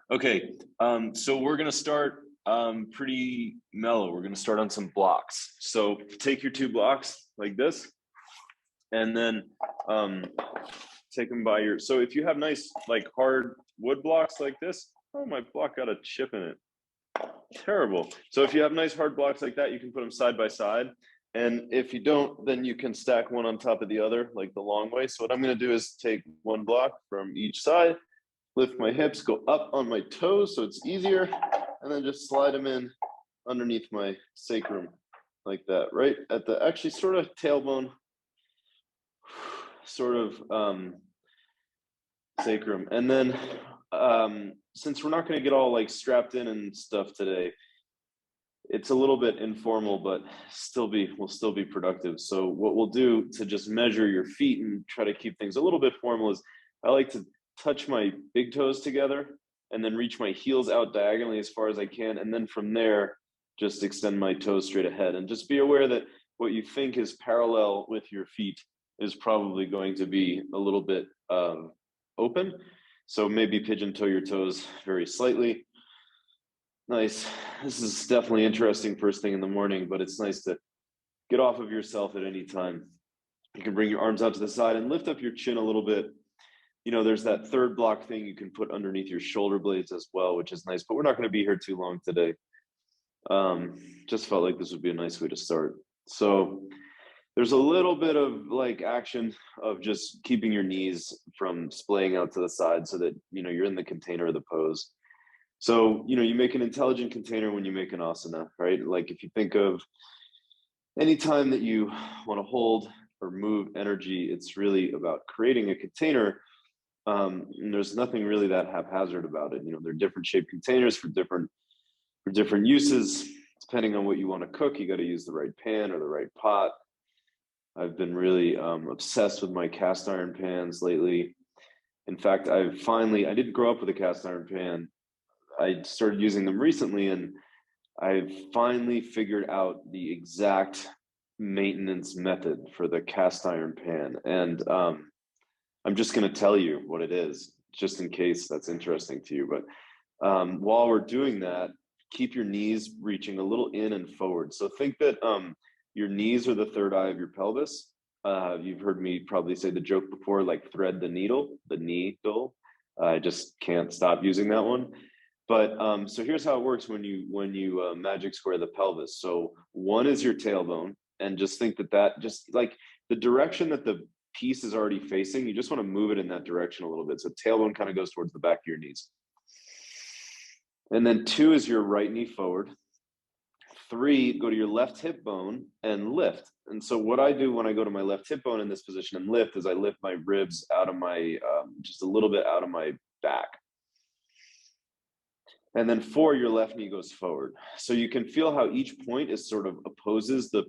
Okay, so we're gonna start pretty mellow. We're gonna start on some blocks. So take your two blocks like this, and then um, take them by your. So if you have nice like hard wood blocks like this, oh, my block got a chip in it. Terrible. So if you have nice hard blocks like that, you can put them side by side. And if you don't, then you can stack one on top of the other, like the long way. So what I'm going to do is take one block from each side, lift my hips, go up on my toes so it's easier, and then just slide them in underneath my sacrum like that, right at the actually sort of tailbone, sort of sacrum. And then since we're not going to get all like strapped in and stuff today, it's a little bit informal, but we'll still be productive. So what we'll do to just measure your feet and try to keep things a little bit formal is I like to touch my big toes together and then reach my heels out diagonally as far as I can. And then from there, just extend my toes straight ahead. And just be aware that what you think is parallel with your feet is probably going to be a little bit open. So maybe pigeon toe your toes very slightly. Nice. This is definitely interesting first thing in the morning, but it's nice to get off of yourself at any time. You can bring your arms out to the side and lift up your chin a little bit. You know, there's that third block thing you can put underneath your shoulder blades as well, which is nice, but we're not going to be here too long today. Just felt like this would be a nice way to start. So there's a little bit of like action of just keeping your knees from splaying out to the side so that, you know, you're in the container of the pose. So, you know, you make an intelligent container when you make an asana, right? Like if you think of any time that you want to hold or move energy, it's really about creating a container. And there's nothing really that haphazard about it. You know, there are different shaped containers for different uses. Depending on what you want to cook, you got to use the right pan or the right pot. I've been really obsessed with my cast iron pans lately. In fact, I didn't grow up with a cast iron pan. I started using them recently, and I've finally figured out the exact maintenance method for the cast iron pan. And I'm just going to tell you what it is, just in case that's interesting to you. But while we're doing that, keep your knees reaching a little in and forward. So think that your knees are the third eye of your pelvis. You've heard me probably say the joke before, like thread the needle, the needle. I just can't stop using that one. But so here's how it works when you magic square the pelvis. So one is your tailbone, and just think that just like the direction that the piece is already facing, you just want to move it in that direction a little bit. So tailbone kind of goes towards the back of your knees. And then two is your right knee forward. Three, go to your left hip bone and lift. And so what I do when I go to my left hip bone in this position and lift is I lift my ribs out of my, just a little bit out of my back. And then four, your left knee goes forward. So you can feel how each point is sort of opposes the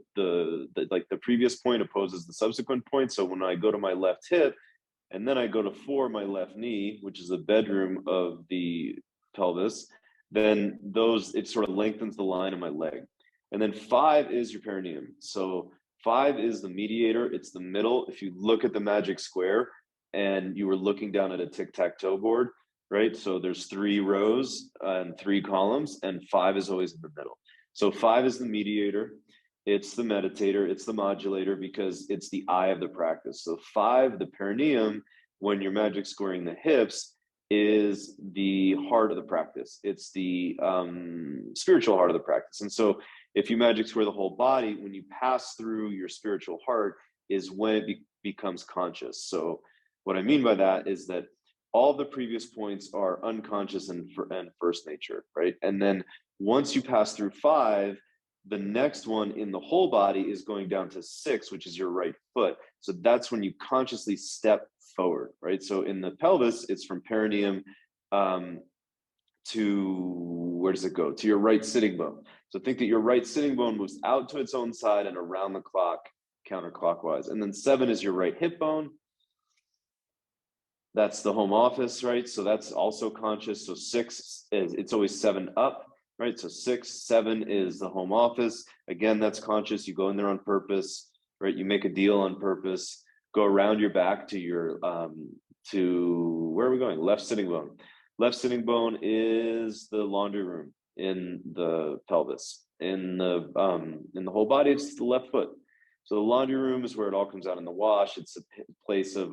previous point opposes the subsequent point. So when I go to my left hip and then I go to four, my left knee, which is the bedroom of the pelvis, then it sort of lengthens the line of my leg. And then five is your perineum. So five is the mediator. It's the middle. If you look at the magic square and you were looking down at a tic-tac-toe board, right? So there's 3 rows and 3 columns, and 5 is always in the middle. So 5 is the mediator, it's the meditator, it's the modulator, because it's the eye of the practice. So 5, the perineum, when you're magic squaring the hips, is the heart of the practice. It's the spiritual heart of the practice. And so if you magic square the whole body, when you pass through your spiritual heart is when it becomes conscious. So what I mean by that is that all the previous points are unconscious and first nature, right? And then once you pass through 5, the next one in the whole body is going down to 6, which is your right foot. So that's when you consciously step forward, right? So in the pelvis, it's from perineum to, where does it go? To your right sitting bone. So think that your right sitting bone moves out to its own side and around the clock counterclockwise. And then 7 is your right hip bone. That's the home office, right? So that's also conscious. So 6 is, it's always 7 up, right? So 6, 7 is the home office. Again, that's conscious. You go in there on purpose, right? You make a deal on purpose, go around your back to your, to, where are we going? Left sitting bone. Left sitting bone is the laundry room in the pelvis. In the whole body, it's the left foot. So the laundry room is where it all comes out in the wash. It's a place of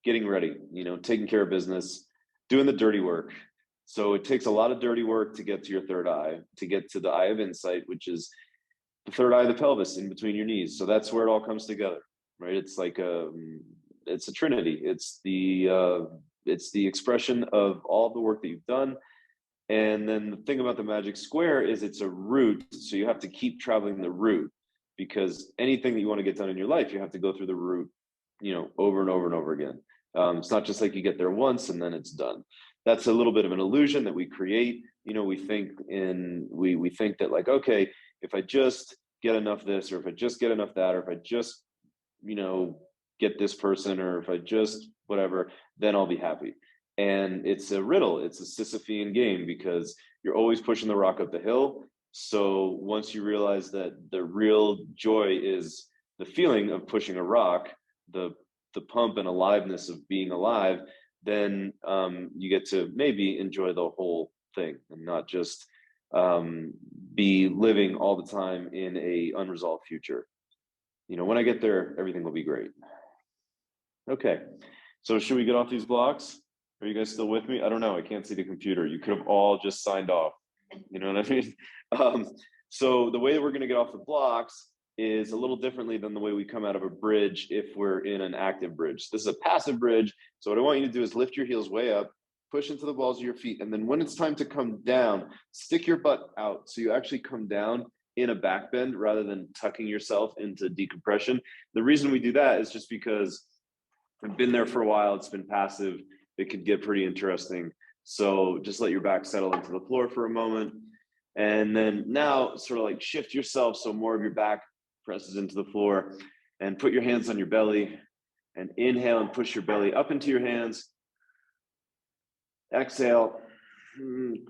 getting ready, taking care of business, doing the dirty work. So it takes a lot of dirty work to get to your third eye, to get to the eye of insight, which is the third eye of the pelvis in between your knees. So that's where it all comes together, right? It's like it's a trinity. It's the expression of all the work that you've done. And then the thing about the magic square is it's a route. So you have to keep traveling the route, because anything that you want to get done in your life, you have to go through the route, over and over and over again. It's not just like you get there once and then it's done. That's a little bit of an illusion that we create. We think that, like, okay, if I just get enough this, or if I just get enough that, or if I just, get this person, or if I just whatever, then I'll be happy. And it's a riddle. It's a Sisyphean game, because you're always pushing the rock up the hill. So once you realize that the real joy is the feeling of pushing a rock, the pump and aliveness of being alive, then you get to maybe enjoy the whole thing and not just be living all the time in a unresolved future. When I get there, everything will be great. Okay, so should we get off these blocks? Are you guys still with me? I don't know. I can't see the computer. You could have all just signed off. You know what I mean? So the way that we're going to get off the blocks is a little differently than the way we come out of a bridge if we're in an active bridge. This is a passive bridge. So what I want you to do is lift your heels way up, push into the balls of your feet, and then when it's time to come down, stick your butt out. So you actually come down in a back bend rather than tucking yourself into decompression. The reason we do that is just because I've been there for a while. It's been passive. It could get pretty interesting. So just let your back settle into the floor for a moment. And then now sort of like shift yourself so more of your back presses into the floor, and put your hands on your belly and inhale and push your belly up into your hands. Exhale,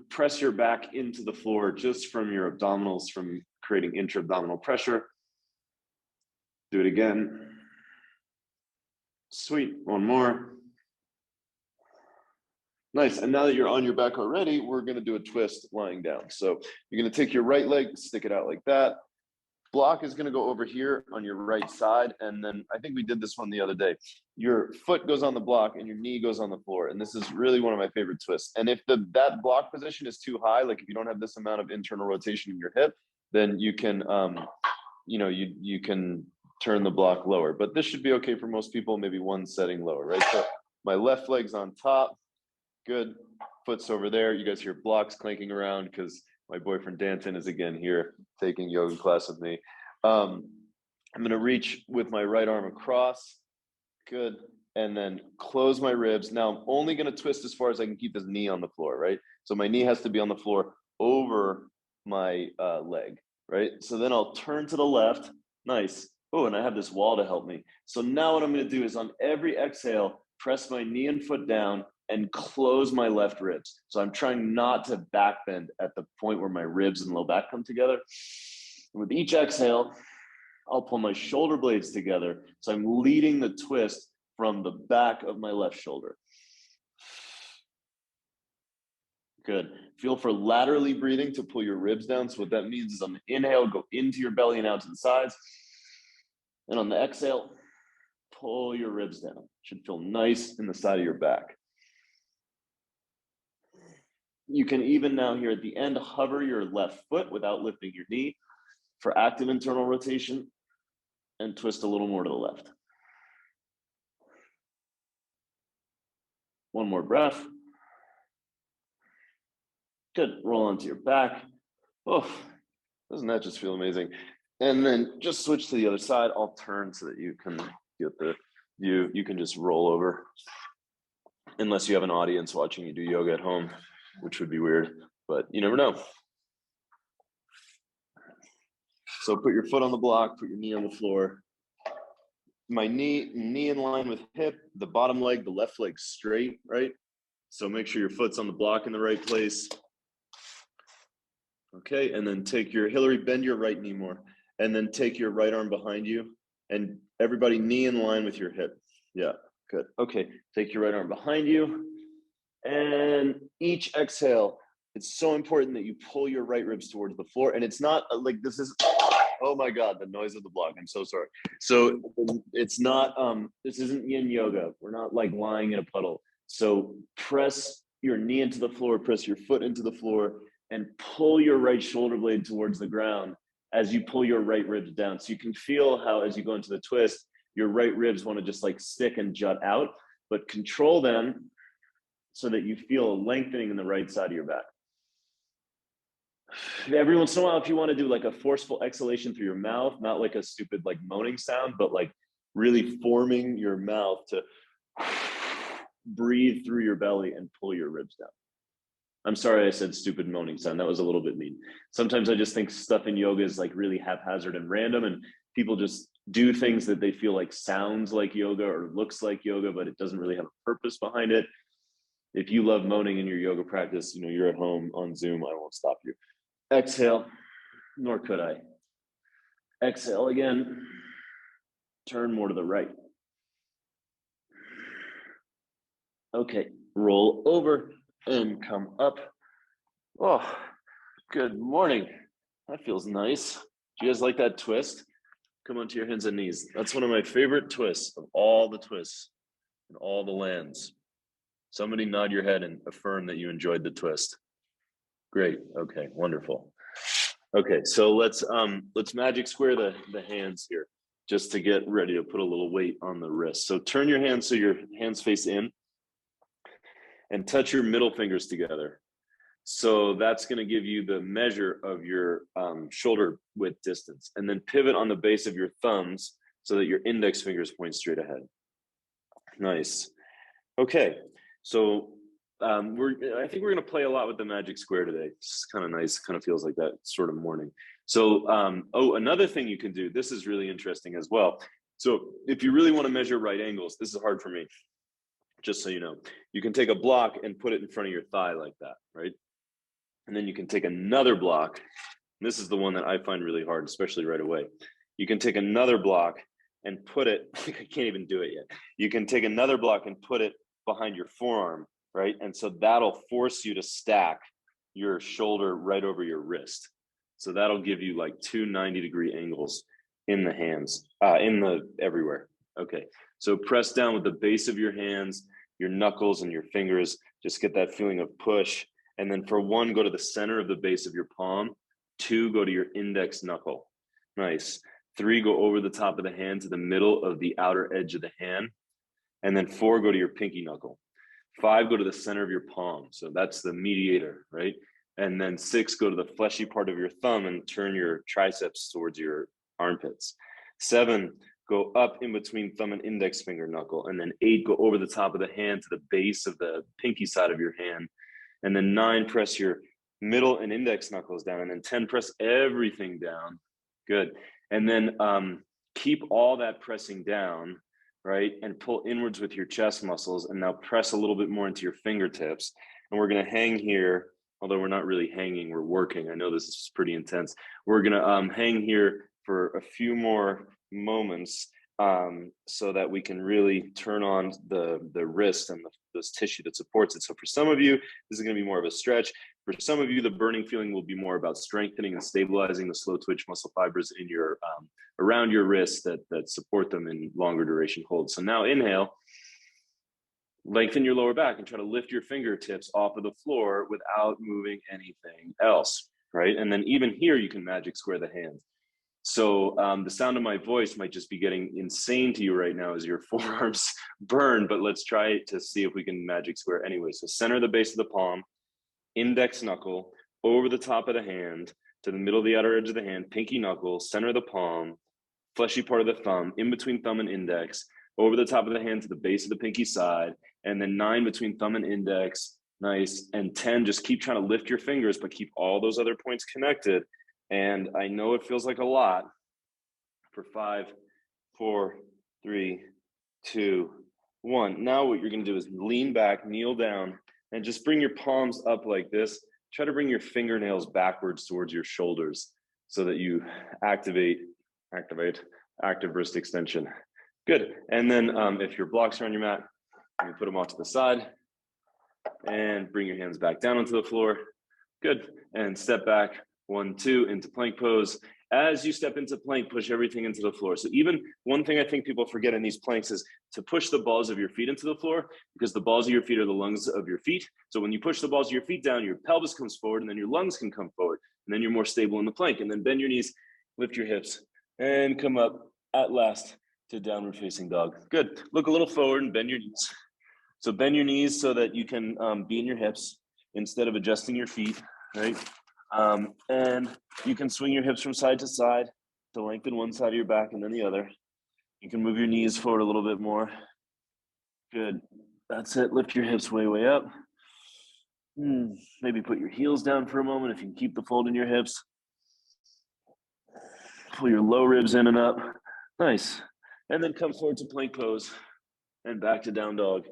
press your back into the floor just from your abdominals, from creating intra-abdominal pressure. Do it again. Sweet, one more. Nice, and now that you're on your back already, we're gonna do a twist lying down. So you're gonna take your right leg, stick it out like that. Block is gonna go over here on your right side, and then I think we did this one the other day. Your foot goes on the block and your knee goes on the floor, and this is really one of my favorite twists. And if that block position is too high, like if you don't have this amount of internal rotation in your hip, then you can, you can turn the block lower. But this should be okay for most people, maybe one setting lower, right? So my left leg's on top. Good. Foot's over there. You guys hear blocks clanking around because my boyfriend Danton is again here taking yoga class with me. I'm going to reach with my right arm across. Good. And then close my ribs. Now I'm only going to twist as far as I can keep this knee on the floor, right? So my knee has to be on the floor over my leg, right? So then I'll turn to the left. Nice. Oh, and I have this wall to help me. So now what I'm going to do is on every exhale, press my knee and foot down and close my left ribs. So I'm trying not to back bend at the point where my ribs and low back come together. And with each exhale, I'll pull my shoulder blades together. So I'm leading the twist from the back of my left shoulder. Good. Feel for laterally breathing to pull your ribs down. So what that means is on the inhale, go into your belly and out to the sides. And on the exhale, pull your ribs down. Should feel nice in the side of your back. You can even now here at the end, hover your left foot without lifting your knee for active internal rotation, and twist a little more to the left. One more breath. Good, roll onto your back. Oh, doesn't that just feel amazing? And then just switch to the other side. I'll turn so that you can get the view. You can just roll over. Unless you have an audience watching you do yoga at home, which would be weird, but you never know. So put your foot on the block, put your knee on the floor. My knee in line with hip, the bottom leg, the left leg straight, right? So make sure your foot's on the block in the right place. Okay, and then take your, Hillary, bend your right knee more. And then take your right arm behind you, and everybody knee in line with your hip. Yeah, good. Okay, take your right arm behind you. And each exhale, it's so important that you pull your right ribs towards the floor. And it's not like this is, oh my God, the noise of the block. I'm so sorry. So it's not, this isn't yin yoga. We're not like lying in a puddle. So press your knee into the floor, press your foot into the floor, and pull your right shoulder blade towards the ground as you pull your right ribs down. So you can feel how, as you go into the twist, your right ribs want to just like stick and jut out, but control them so that you feel a lengthening in the right side of your back. Every once in a while, if you want to do like a forceful exhalation through your mouth, not like a stupid like moaning sound, but like really forming your mouth to breathe through your belly and pull your ribs down. I'm sorry I said stupid moaning sound. That was a little bit mean. Sometimes I just think stuff in yoga is like really haphazard and random, and people just do things that they feel like sounds like yoga or looks like yoga, but it doesn't really have a purpose behind it. If you love moaning in your yoga practice, you know, you're at home on Zoom, I won't stop you. Exhale, nor could I. Exhale again. Turn more to the right. Okay, roll over and come up. Oh, good morning. That feels nice. Do you guys like that twist? Come onto your hands and knees. That's one of my favorite twists of all the twists in all the lands. Somebody nod your head and affirm that you enjoyed the twist. Great. Okay, wonderful. Okay, so let's magic square the hands here just to get ready to put a little weight on the wrist. So turn your hands so your hands face in and touch your middle fingers together. So that's going to give you the measure of your shoulder width distance, and then pivot on the base of your thumbs so that your index fingers point straight ahead. Nice. Okay, so I think we're going to play a lot with the magic square today. It's kind of nice. Kind of feels like that sort of morning. So, another thing you can do, this is really interesting as well. So if you really want to measure right angles, this is hard for me, just so you know, you can take a block and put it in front of your thigh like that, right? And then you can take another block. This is the one that I find really hard, especially right away. You can take another block and put it, I can't even do it yet. You can take another block and put it behind your forearm, right? And so that'll force you to stack your shoulder right over your wrist. So that'll give you like two 90-degree angles in the hands, everywhere. Okay, so press down with the base of your hands, your knuckles and your fingers. Just get that feeling of push. And then for 1, go to the center of the base of your palm. 2, go to your index knuckle. Nice. 3, go over the top of the hand to the middle of the outer edge of the hand. And then 4, go to your pinky knuckle. 5, go to the center of your palm. So that's the mediator, right? And then 6, go to the fleshy part of your thumb and turn your triceps towards your armpits. 7, go up in between thumb and index finger knuckle. And then 8, go over the top of the hand to the base of the pinky side of your hand. And then 9, press your middle and index knuckles down. And then 10, press everything down. Good. And then keep all that pressing down, right? And pull inwards with your chest muscles. And now press a little bit more into your fingertips. And we're going to hang here, although we're not really hanging, we're working. I know this is pretty intense. We're going to hang here for a few more moments so that we can really turn on the wrist and this tissue that supports it. So for some of you, this is going to be more of a stretch. For some of you, the burning feeling will be more about strengthening and stabilizing the slow twitch muscle fibers in your around your wrists that support them in longer duration holds. So now inhale, lengthen your lower back and try to lift your fingertips off of the floor without moving anything else, right? And then even here, you can magic square the hands. So the sound of my voice might just be getting insane to you right now as your forearms burn, but let's try to see if we can magic square anyway. So center the base of the palm, index knuckle, over the top of the hand, to the middle of the outer edge of the hand, pinky knuckle, center of the palm, fleshy part of the thumb, in between thumb and index, over the top of the hand to the base of the pinky side, and then 9 between thumb and index, nice, and 10, just keep trying to lift your fingers, but keep all those other points connected. And I know it feels like a lot. For 5, 4, 3, 2, 1. Now what you're going to do is lean back, kneel down, and just bring your palms up like this. Try to bring your fingernails backwards towards your shoulders so that you activate active wrist extension. Good. And then if your blocks are on your mat, you can put them off to the side. and bring your hands back down onto the floor. Good. And step back, 1, 2, into plank pose. As you step into plank, push everything into the floor. So even one thing I think people forget in these planks is to push the balls of your feet into the floor, because the balls of your feet are the lungs of your feet. So when you push the balls of your feet down, your pelvis comes forward, and then your lungs can come forward, and then you're more stable in the plank. And then bend your knees, lift your hips, and come up at last to downward facing dog. Good. Look a little forward and bend your knees. So bend your knees so that you can be in your hips instead of adjusting your feet, right? And you can swing your hips from side to side to lengthen one side of your back and then the other. You can move your knees forward a little bit more. Good. That's it. Lift your hips way, way up. Maybe put your heels down for a moment if you can keep the fold in your hips. Pull your low ribs in and up. Nice. And then come forward to plank pose and back to down dog.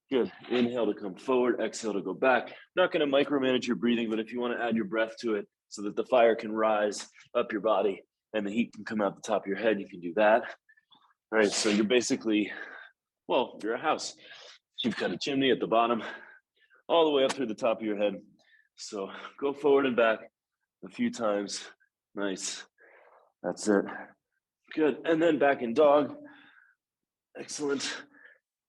Good. Inhale to come forward, exhale to go back. Not going to micromanage your breathing, but if you want to add your breath to it so that the fire can rise up your body and the heat can come out the top of your head, you can do that. All right, so you're basically, well, you're a house. You've got a chimney at the bottom, all the way up through the top of your head. So go forward and back a few times. Nice. That's it. Good. And then back in dog. Excellent.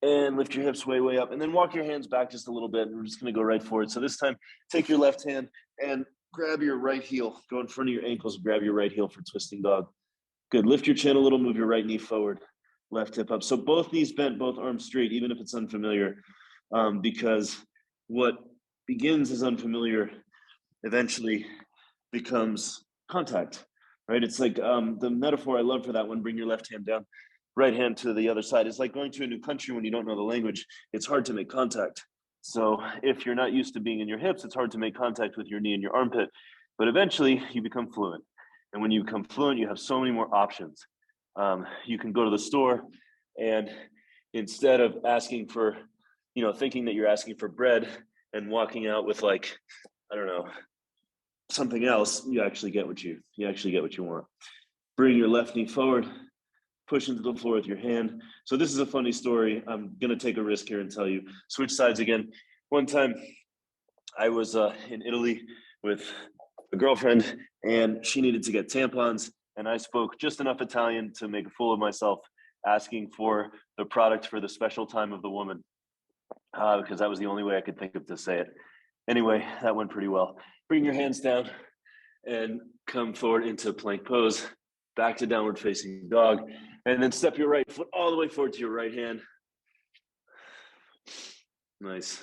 And lift your hips way, way up. And then walk your hands back just a little bit. And we're just going to go right forward. So this time, take your left hand and grab your right heel. Go in front of your ankles and grab your right heel for twisting dog. Good. Lift your chin a little. Move your right knee forward. Left hip up. So both knees bent, both arms straight, even if it's unfamiliar. Because what begins as unfamiliar eventually becomes contact, right? It's like the metaphor I love for that one, bring your left hand down, right hand to the other side. It's like going to a new country when you don't know the language. It's hard to make contact. So if you're not used to being in your hips, it's hard to make contact with your knee and your armpit, but eventually you become fluent. And when you become fluent, you have so many more options. You can go to the store and instead of asking for, thinking that you're asking for bread and walking out with like, I don't know, something else, you actually get what you want. Bring your left knee forward, push into the floor with your hand. So this is a funny story. I'm gonna take a risk here and tell you. Switch sides again. One time I was in Italy with a girlfriend and she needed to get tampons and I spoke just enough Italian to make a fool of myself asking for the product for the special time of the woman because that was the only way I could think of to say it. Anyway, that went pretty well. Bring your hands down and come forward into plank pose, back to downward facing dog, and then step your right foot all the way forward to your right hand. Nice.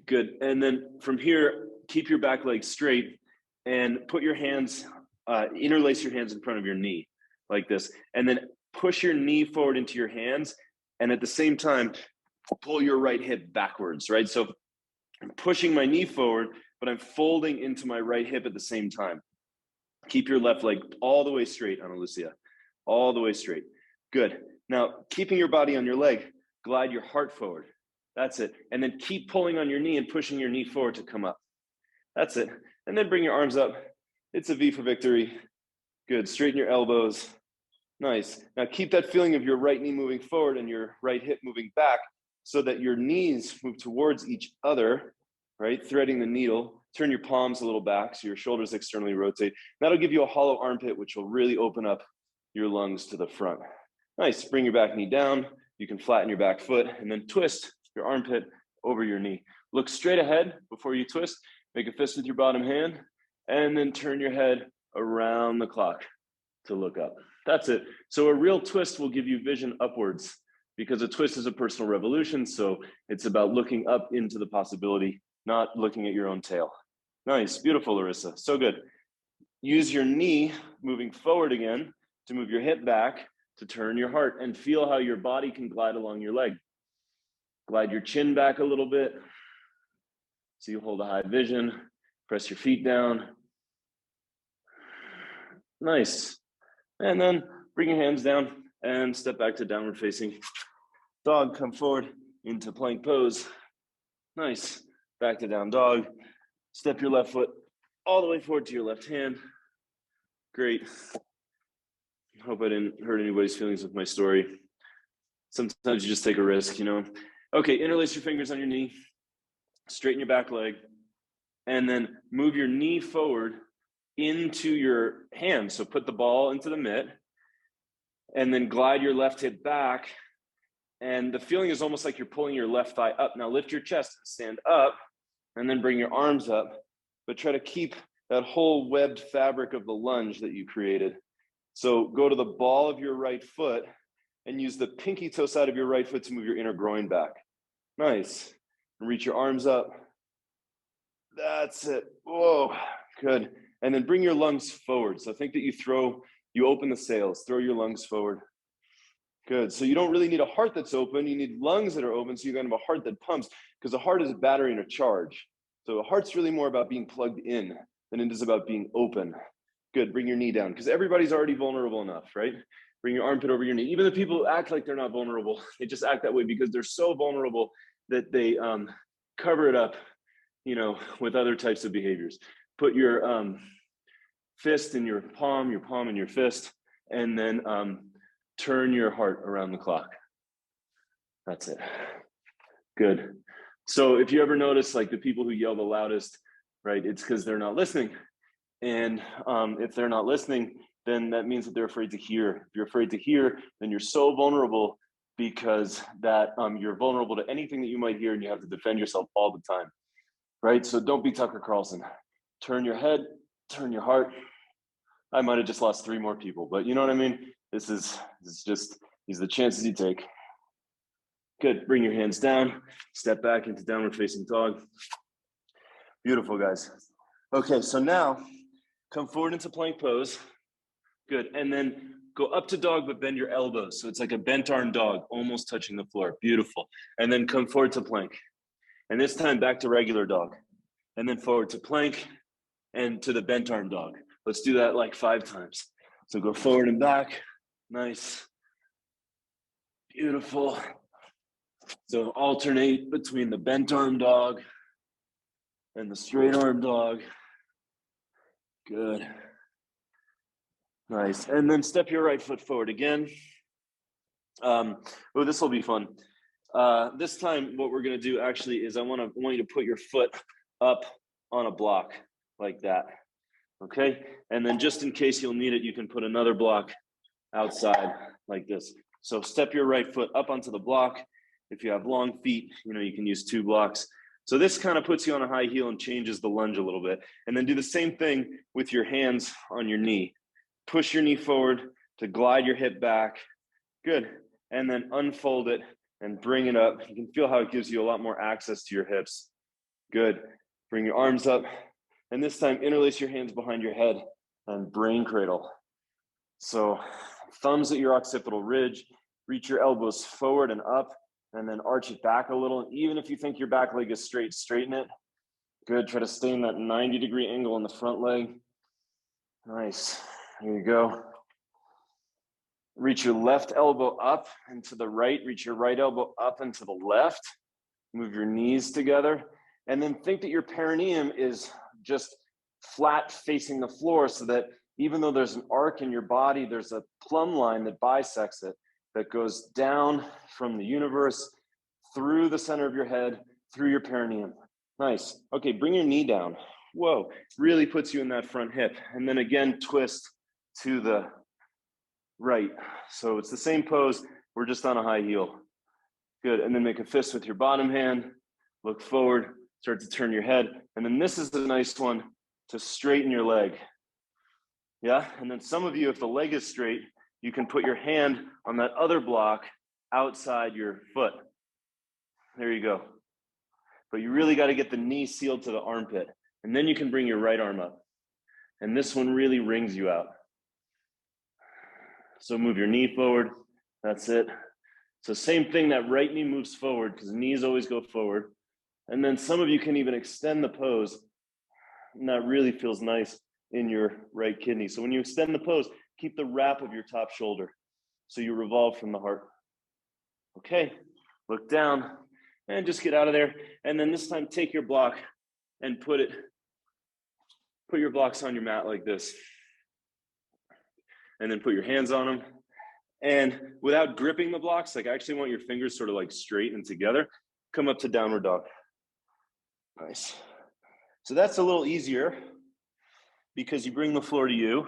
Good. And then from here, keep your back leg straight and put your hands, interlace your hands in front of your knee like this, and then push your knee forward into your hands. And at the same time, pull your right hip backwards, right? So I'm pushing my knee forward, but I'm folding into my right hip at the same time. Keep your left leg all the way straight, Ana Lucia, all the way straight. Good. Now, keeping your body on your leg, glide your heart forward. That's it. And then keep pulling on your knee and pushing your knee forward to come up. That's it. And then bring your arms up. It's a V for victory. Good. Straighten your elbows. Nice. Now keep that feeling of your right knee moving forward and your right hip moving back so that your knees move towards each other, right? Threading the needle. Turn your palms a little back so your shoulders externally rotate. That'll give you a hollow armpit, which will really open up your lungs to the front. Nice. Bring your back knee down. You can flatten your back foot and then twist your armpit over your knee. Look straight ahead before you twist. Make a fist with your bottom hand and then turn your head around the clock to look up. That's it. So a real twist will give you vision upwards because a twist is a personal revolution. So it's about looking up into the possibility, not looking at your own tail. Nice. Beautiful, Larissa. So good. Use your knee moving forward again to move your hip back to turn your heart and feel how your body can glide along your leg. Glide your chin back a little bit. So you hold a high vision. Press your feet down. Nice. And then bring your hands down and step back to downward facing dog. Come forward into plank pose. Nice. Back to down dog. Step your left foot all the way forward to your left hand. Great. Hope I didn't hurt anybody's feelings with my story. Sometimes you just take a risk, Okay, interlace your fingers on your knee. straighten your back leg, and then move your knee forward into your hand. So put the ball into the mitt, and then glide your left hip back. And the feeling is almost like you're pulling your left thigh up. Now lift your chest and stand up, and then bring your arms up, but try to keep that whole webbed fabric of the lunge that you created. So go to the ball of your right foot and use the pinky toe side of your right foot to move your inner groin back. Nice. And reach your arms up. That's it. Whoa, good. And then bring your lungs forward. So think that you open the sails, throw your lungs forward. Good. So you don't really need a heart that's open. You need lungs that are open. So you're going to have a heart that pumps, because a heart is a battery and a charge. So a heart's really more about being plugged in than it is about being open. Good. Bring your knee down, because everybody's already vulnerable enough, right? Bring your armpit over your knee. Even the people who act like they're not vulnerable, they just act that way because they're so vulnerable that they cover it up, with other types of behaviors. Put your fist in your palm in your fist, and then turn your heart around the clock. That's it. Good. So if you ever notice, like, the people who yell the loudest, right, it's because they're not listening. And if they're not listening, then that means that they're afraid to hear. If you're afraid to hear, then you're so vulnerable, because that you're vulnerable to anything that you might hear, and you have to defend yourself all the time, right? So don't be Tucker Carlson. Turn your head, turn your heart. I might have just lost 3 more people, but you know what I mean? This is just, these are the chances you take. Good. Bring your hands down, step back into downward facing dog. Beautiful, guys. Okay, so now come forward into plank pose. Good. And then go up to dog, but bend your elbows. So it's like a bent arm dog, almost touching the floor. Beautiful. And then come forward to plank. And this time back to regular dog. And then forward to plank and to the bent arm dog. Let's do that like 5 times. So go forward and back. Nice. Beautiful. So alternate between the bent arm dog and the straight arm dog. Good. Nice. And then step your right foot forward again. This will be fun. This time, what we're going to do actually is I want you to put your foot up on a block like that. Okay. And then just in case you'll need it, you can put another block outside like this. So step your right foot up onto the block. If you have long feet, you can use 2 blocks. So this kind of puts you on a high heel and changes the lunge a little bit. And then do the same thing with your hands on your knee. Push your knee forward to glide your hip back. Good. And then unfold it and bring it up. You can feel how it gives you a lot more access to your hips. Good. Bring your arms up. And this time, interlace your hands behind your head and brain cradle. So thumbs at your occipital ridge, reach your elbows forward and up, and then arch it back a little. Even if you think your back leg is straight, straighten it. Good. Try to stay in that 90-degree angle in the front leg. Nice. Here you go. Reach your left elbow up and to the right. Reach your right elbow up and to the left. Move your knees together. And then think that your perineum is just flat facing the floor, so that even though there's an arc in your body, there's a plumb line that bisects it, that goes down from the universe, through the center of your head, through your perineum. Nice. Okay, bring your knee down. Whoa, really puts you in that front hip. And then again, twist to the right. So it's the same pose, we're just on a high heel. Good. And then make a fist with your bottom hand, look forward, start to turn your head. And then this is the nice one, to straighten your leg. Yeah. And then some of you, if the leg is straight, you can put your hand on that other block outside your foot. There you go. But you really got to get the knee sealed to the armpit. And then you can bring your right arm up. And this one really wrings you out. So move your knee forward. That's it. So same thing, that right knee moves forward, because knees always go forward. And then some of you can even extend the pose. And that really feels nice in your right kidney. So when you extend the pose, keep the wrap of your top shoulder, so you revolve from the heart. Okay, look down and just get out of there. And then this time, take your block and put your blocks on your mat like this. And then put your hands on them. And without gripping the blocks, like, I actually want your fingers sort of like straight and together, come up to downward dog. Nice. So that's a little easier because you bring the floor to you.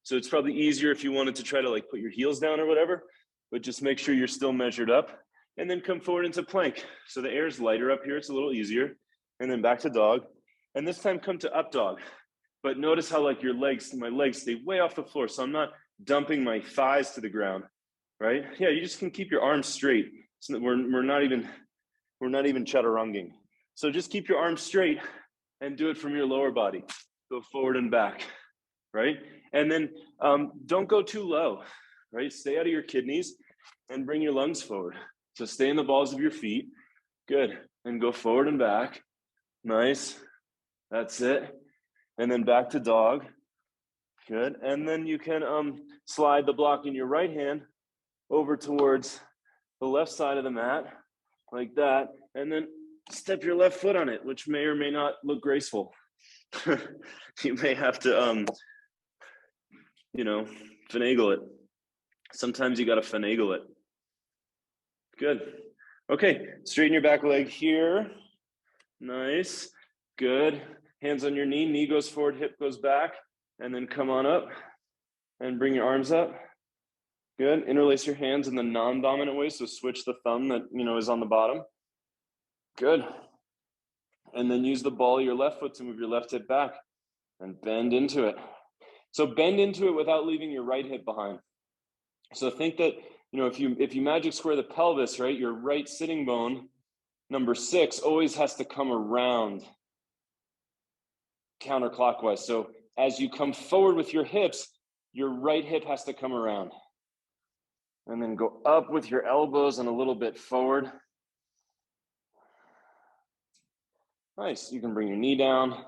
So it's probably easier if you wanted to try to like put your heels down or whatever, but just make sure you're still measured up and then come forward into plank. So the air is lighter up here. It's a little easier. And then back to dog. And this time come to up dog. But notice how like my legs stay way off the floor. So I'm not dumping my thighs to the ground, right? Yeah, you just can keep your arms straight. So we're not even chaturanging. So just keep your arms straight and do it from your lower body. Go forward and back, right? And then don't go too low, right? Stay out of your kidneys and bring your lungs forward. So stay in the balls of your feet. Good. And go forward and back. Nice. That's it. And then back to dog. Good. And then you can slide the block in your right hand over towards the left side of the mat, like that. And then step your left foot on it, which may or may not look graceful. You may have to, finagle it. Sometimes you got to finagle it. Good. Okay, straighten your back leg here. Nice. Good. Hands on your knee goes forward, hip goes back, and then come on up and bring your arms up. Good. Interlace your hands in the non-dominant way, so switch the thumb that, is on the bottom. Good. And then use the ball of your left foot to move your left hip back and bend into it. So bend into it without leaving your right hip behind. So think that, if you magic square the pelvis, right, your right sitting bone, number 6, always has to come around counterclockwise. So as you come forward with your hips, your right hip has to come around. And then go up with your elbows and a little bit forward. Nice. You can bring your knee down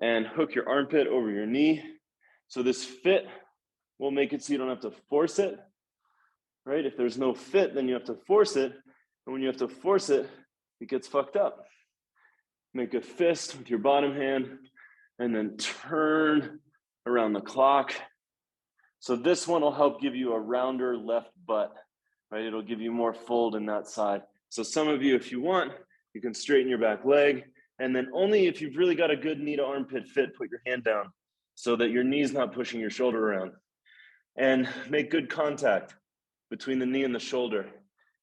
and hook your armpit over your knee. So this fit will make it so you don't have to force it, right? If there's no fit, then you have to force it. And when you have to force it, it gets fucked up. Make a fist with your bottom hand and then turn around the clock. So this one will help give you a rounder left butt, right? It'll give you more fold in that side. So some of you, if you want, you can straighten your back leg. And then only if you've really got a good knee to armpit fit, put your hand down so that your knee's not pushing your shoulder around. And make good contact between the knee and the shoulder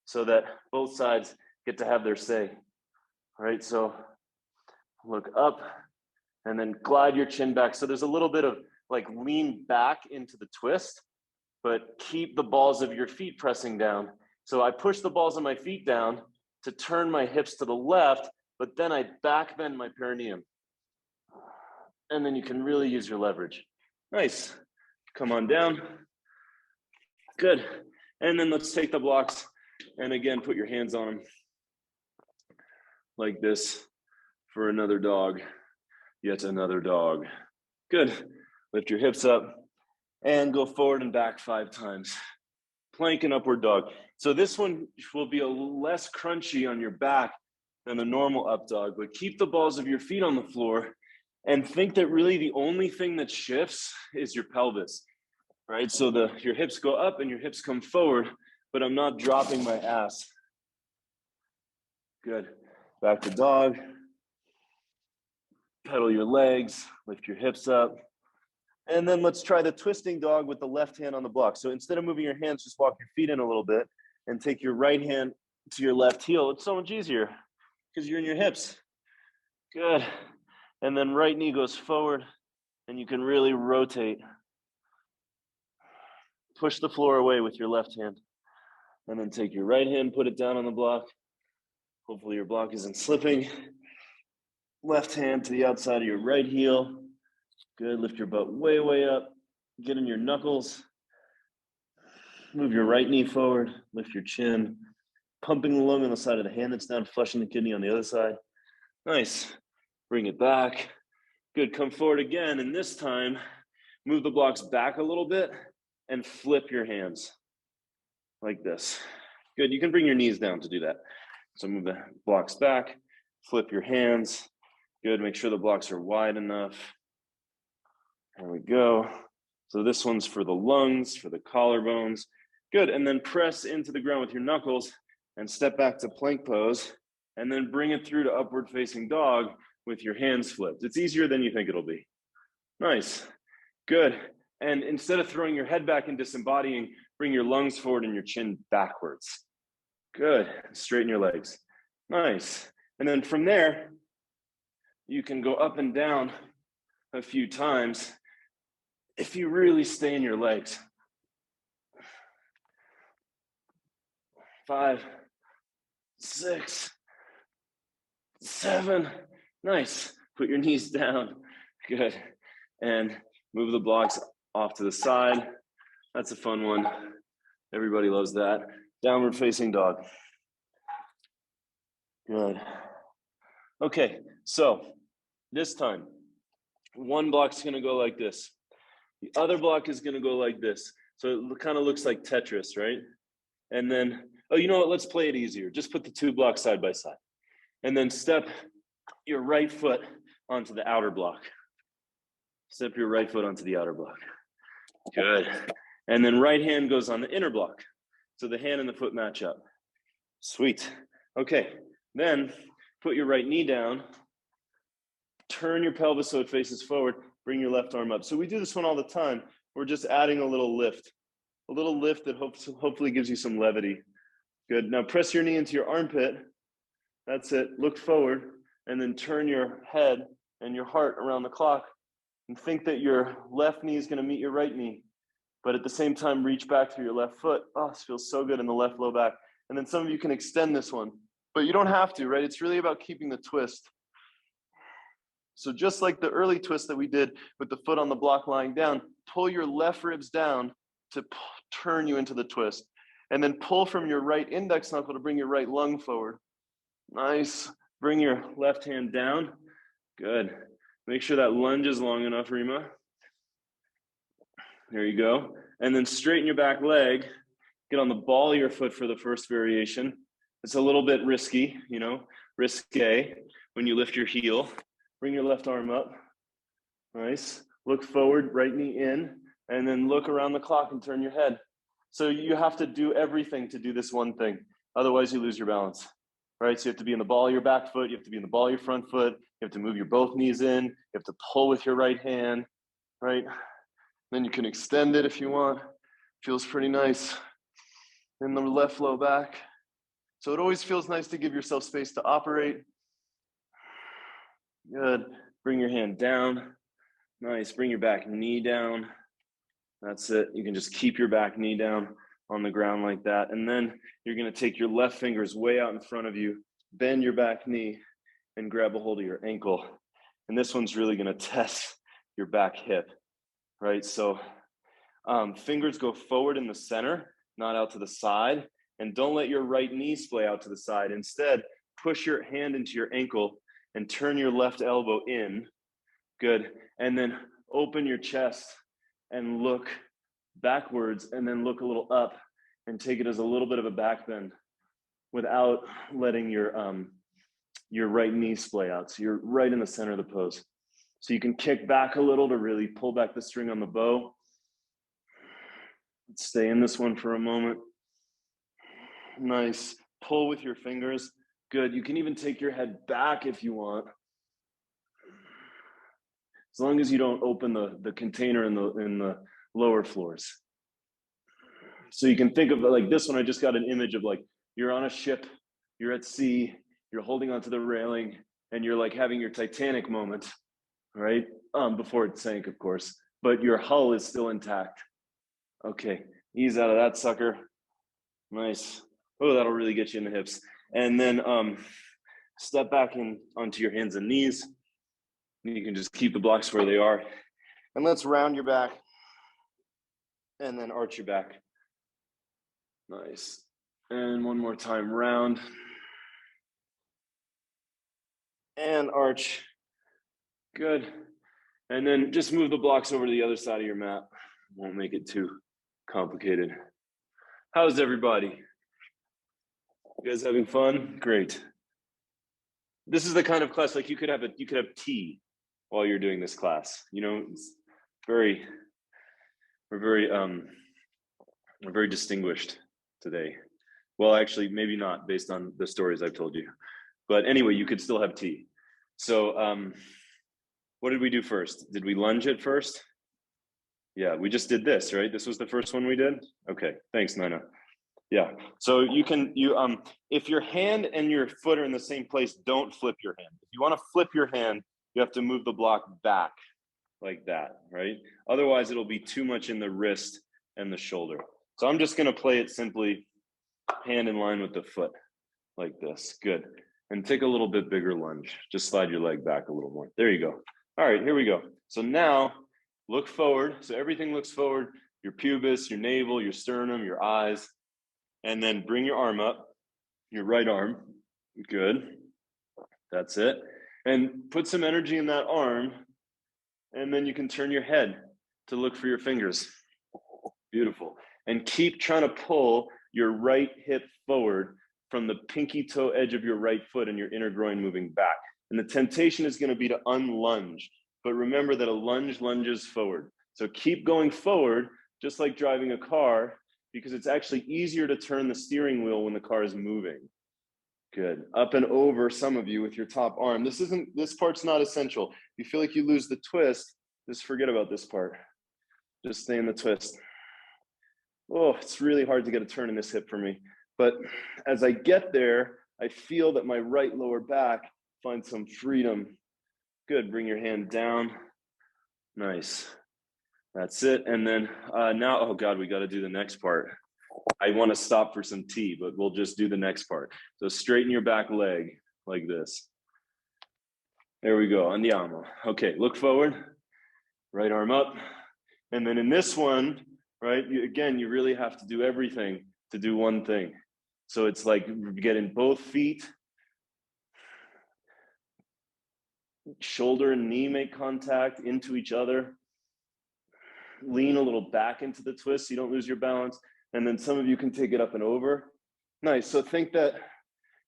so that both sides get to have their say. All right, so look up and then glide your chin back. So there's a little bit of like lean back into the twist, but keep the balls of your feet pressing down. So I push the balls of my feet down to turn my hips to the left, but then I back bend my perineum. And then you can really use your leverage. Nice. Come on down. Good. And then let's take the blocks and again, put your hands on them like this for another dog. Yet another dog. Good. Lift your hips up and go forward and back 5 times. Plank and upward dog. So this one will be a less crunchy on your back than a normal up dog, but keep the balls of your feet on the floor and think that really the only thing that shifts is your pelvis, right? So your hips go up and your hips come forward, but I'm not dropping my ass. Good. Back to dog. Pedal your legs, lift your hips up. And then let's try the twisting dog with the left hand on the block. So instead of moving your hands, just walk your feet in a little bit and take your right hand to your left heel. It's so much easier because you're in your hips. Good. And then right knee goes forward and you can really rotate. Push the floor away with your left hand. And then take your right hand, put it down on the block. Hopefully your block isn't slipping. Left hand to the outside of your right heel. Good, lift your butt way, way up. Get in your knuckles. Move your right knee forward, lift your chin. Pumping the lung on the side of the hand that's down, flushing the kidney on the other side. Nice, bring it back. Good, come forward again, and this time, move the blocks back a little bit and flip your hands like this. Good, you can bring your knees down to do that. So move the blocks back, flip your hands. Good, make sure the blocks are wide enough. There we go. So this one's for the lungs, for the collarbones. Good, and then press into the ground with your knuckles and step back to plank pose. and then bring it through to upward facing dog with your hands flipped. It's easier than you think it'll be. Nice, good. And instead of throwing your head back and disembodying, bring your lungs forward and your chin backwards. Good, straighten your legs. Nice. And then from there, you can go up and down a few times if you really stay in your legs. 5, 6, 7. Nice. Put your knees down. Good. And move the blocks off to the side. That's a fun one. Everybody loves that. Downward facing dog. Good. Okay, so this time, one block's gonna go like this. The other block is gonna go like this. So it kind of looks like Tetris, right? And then, oh, you know what? Let's play it easier. Just put the 2 blocks side by side. And then step your right foot onto the outer block. Step your right foot onto the outer block. Good. And then right hand goes on the inner block. So the hand and the foot match up. Sweet. Okay, then put your right knee down. Turn your pelvis so it faces forward. Bring your left arm up. So we do this one all the time. We're just adding a little lift that hopefully gives you some levity. Good. Now press your knee into your armpit. That's it. Look forward and then turn your head and your heart around the clock and think that your left knee is going to meet your right knee. But at the same time, reach back through your left foot. Oh, this feels so good in the left low back. And then some of you can extend this one, but you don't have to, right? It's really about keeping the twist. So just like the early twist that we did with the foot on the block lying down, pull your left ribs down to turn you into the twist. And then pull from your right index knuckle to bring your right lung forward. Nice. Bring your left hand down. Good. Make sure that lunge is long enough, Rima. There you go. And then straighten your back leg. Get on the ball of your foot for the first variation. It's a little bit risky, you know, risque when you lift your heel. Bring your left arm up. Nice. Look forward, right knee in, and then look around the clock and turn your head. So you have to do everything to do this one thing. Otherwise, you lose your balance, right? So you have to be in the ball of your back foot. You have to be in the ball of your front foot. You have to move your both knees in. You have to pull with your right hand, right? Then you can extend it if you want. Feels pretty nice in the left low back. So it always feels nice to give yourself space to operate. Good. Bring your hand down. Nice. Bring your back knee down. That's it. You can just keep your back knee down on the ground like that. And then you're going to take your left fingers way out in front of you, bend your back knee, and grab a hold of your ankle. And this one's really going to test your back hip, right? So fingers go forward in the center, not out to the side. And don't let your right knee splay out to the side. Instead, push your hand into your ankle and turn your left elbow in. Good. And then open your chest and look backwards and then look a little up and take it as a little bit of a back bend without letting your right knee splay out. So you're right in the center of the pose. So you can kick back a little to really pull back the string on the bow. Let's stay in this one for a moment. Nice. Pull with your fingers. Good. You can even take your head back if you want. As long as you don't open the container in the lower floors. So you can think of it like this one. I just got an image of like you're on a ship, you're at sea, you're holding onto the railing, and you're like having your Titanic moment, right? Before it sank, of course, but your hull is still intact. Okay, ease out of that sucker. Nice. Oh, that'll really get you in the hips. And then step back in onto your hands and knees. You can just keep the blocks where they are. And let's round your back and then arch your back. Nice. And one more time, round and arch. Good. And then just move the blocks over to the other side of your mat. Won't make it too complicated. How's everybody? You guys having fun? Great. This is the kind of class like you could have tea while you're doing this class. You know, it's we're very distinguished today. Well, actually, maybe not based on the stories I've told you, But anyway, you could still have tea. So what did we do first? Did we lunge it first? Yeah, we just did this, right? This was the first one we did? Okay, thanks, Nina. Yeah, so if your hand and your foot are in the same place, don't flip your hand. If you want to flip your hand, you have to move the block back like that, right? Otherwise, it'll be too much in the wrist and the shoulder. So I'm just gonna play it simply hand in line with the foot like this. Good. And take a little bit bigger lunge. Just slide your leg back a little more. There you go. All right, here we go. So now look forward. So everything looks forward, your pubis, your navel, your sternum, your eyes, and then bring your arm up, your right arm. Good. That's it. And put some energy in that arm, and then you can turn your head to look for your fingers. Beautiful. And keep trying to pull your right hip forward from the pinky toe edge of your right foot and your inner groin moving back. And the temptation is going to be to unlunge. But remember that a lunge lunges forward. So keep going forward, just like driving a car, because it's actually easier to turn the steering wheel when the car is moving. Good. Up and over, some of you, with your top arm. This part's not essential. If you feel like you lose the twist, just forget about this part. Just stay in the twist. Oh, it's really hard to get a turn in this hip for me. But as I get there, I feel that my right lower back finds some freedom. Good. Bring your hand down. Nice. That's it. And then now, oh God, we got to do the next part. I want to stop for some tea, but we'll just do the next part. So straighten your back leg like this. There we go. Andiamo. Okay, look forward. Right arm up. And then in this one, right, you really have to do everything to do one thing. So it's like getting both feet, shoulder and knee make contact into each other. Lean a little back into the twist so you don't lose your balance. And then some of you can take it up and over. Nice. So think that